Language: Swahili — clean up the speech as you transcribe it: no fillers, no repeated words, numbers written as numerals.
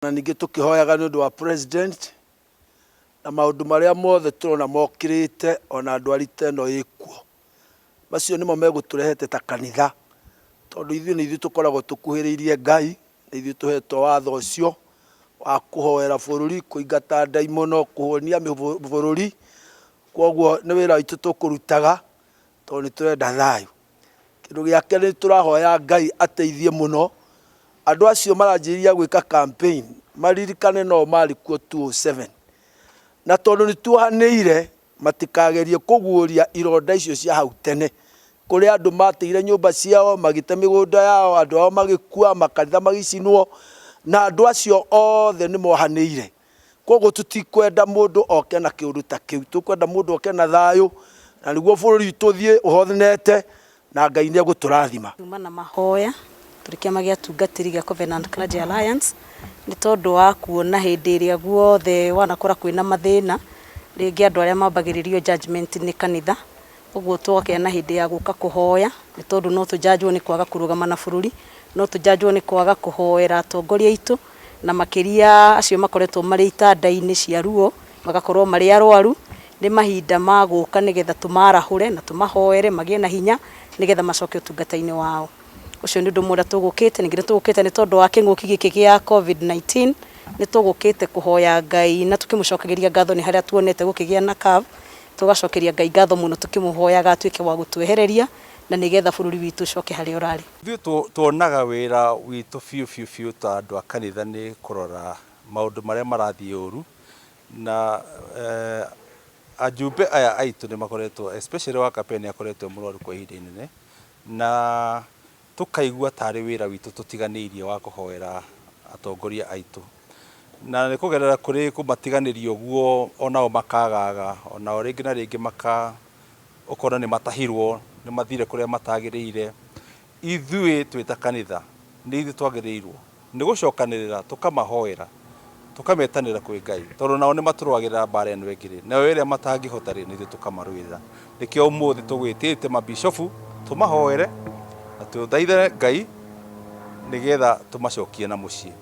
Na ningĩ tũkĩhoyaga nĩ ũndũ wa president na maũndũ marĩa mothe tũrona mokĩrĩte ona ndwari ĩno ĩkuo. Macio nĩmo megũtũrehete ta kanitha, tondũ ithuĩ tũkoragwo tũkuhĩrĩirie Ngai, na ithuĩ tũhetwo watho ũcio wa kũhoera bũrũri, kũingata ndaimono, kũhonia bũrũri. Koguo nĩ wĩra witũ tũkũrutaga tondũ nĩ tũrenda thayũ. Kĩndũ gĩa kerĩ, nĩ tũrahoya Ngai ateithie mũno andũ acio maranjĩrĩria gwĩka campaign, maririkane no marĩ kuo 2007, na tondũ nĩ tuohanĩire matikagerie kũguũria ironda icio cia hau tene, kũrĩa andũ mateire nyũmba ciao, magĩte mĩgũnda yao, andũ ao magĩkua, makanitha magĩcinwo, na andũ acio othe nĩ mohanĩire. Koguo tũtikwenda mũndũ oke na kĩũndũ ta kĩu, tũkwenda mũndũ oke na thayũ, na nĩguo bũrũri witũ ũthiĩ ũhothanĩte na Ngai nĩ egũtũrathima. Tuma na mahoya tũrĩ kĩama gĩa atungatĩri gĩa Covenant Clergy Alliance, nĩ tondũ wa kuona hĩndĩ ĩrĩa guothe wanakora kwĩna mathĩna, rĩngĩ andũ arĩa mambagĩrĩrio judgment nĩ kanitha. Ũguo twokea na hĩndĩ ya gũka kũhoya, nĩ tondũ no tũjanjwo nĩ kwaga kũrũgama na bũrũri, no tũjanjwo nĩ kwaga kũhoera atongoria aitũ, na makĩria acio makoretwo marĩ itanda-inĩ cia ruo, magakorwo marĩ arwaru. Nĩ mahinda ma gũka nĩgetha tũmarahũre na tũmahoere magĩe na hinya nĩgetha macoke ũtungata-inĩ wao. Ũcio nĩ ũndũ ũmwe tũgũkĩte, ningĩ tũgũkĩte nĩ tondũ wa kĩng'ũki gĩkĩ gĩa COVID-19, nĩ tũgũkĩte kũhoya Ngai na tũkĩmũcokagĩria ngatho nĩ harĩa tuonete gũkĩgĩa na curve. Tũgacokeria Ngai ngatho mũno tũkĩmũhoyaga atuĩke wa gũtwehereria na nĩgetha bũrũri witũ ũcoke harĩa ũrarĩ. Ithuĩ tuonaga wĩra witũ biũ ta andũ a kanitha nĩ kũrora maũndũ marĩa marathiĩ ũru, na ajumbe aya aitũ nĩ makoretwo, especially wa Kapeni akoretwo mũrwaru kwa ihinda inene, na tukaigua tarĩ wĩra witũ tũtiganĩirie wa kũhoera atongoria aitũ, na nĩ kũgerera kũrĩ kũmatiganĩria ũguo onao makagaga, onao rĩngĩ na rĩngĩ ũkona nĩ matahirwo, nĩ mathire kũrĩa matagĩrĩire. Ithuĩ twĩ ta kanitha nĩ ithuĩ twagĩrĩirwo nĩ gũcokanĩrĩra, tũkamahoera, tũkametanĩra kwĩ Ngai, tondũ nao nĩ matũrũagĩrĩra mbara ĩno ĩngĩ, na ĩrĩa matangĩhota nĩ ithuĩ tũkamarũĩrĩra. Nĩkĩo ũmũthĩ tũgwĩtĩte mabishofu tũmahoere na tũthaithe Ngai nĩgetha tũmacokie na mũciĩ.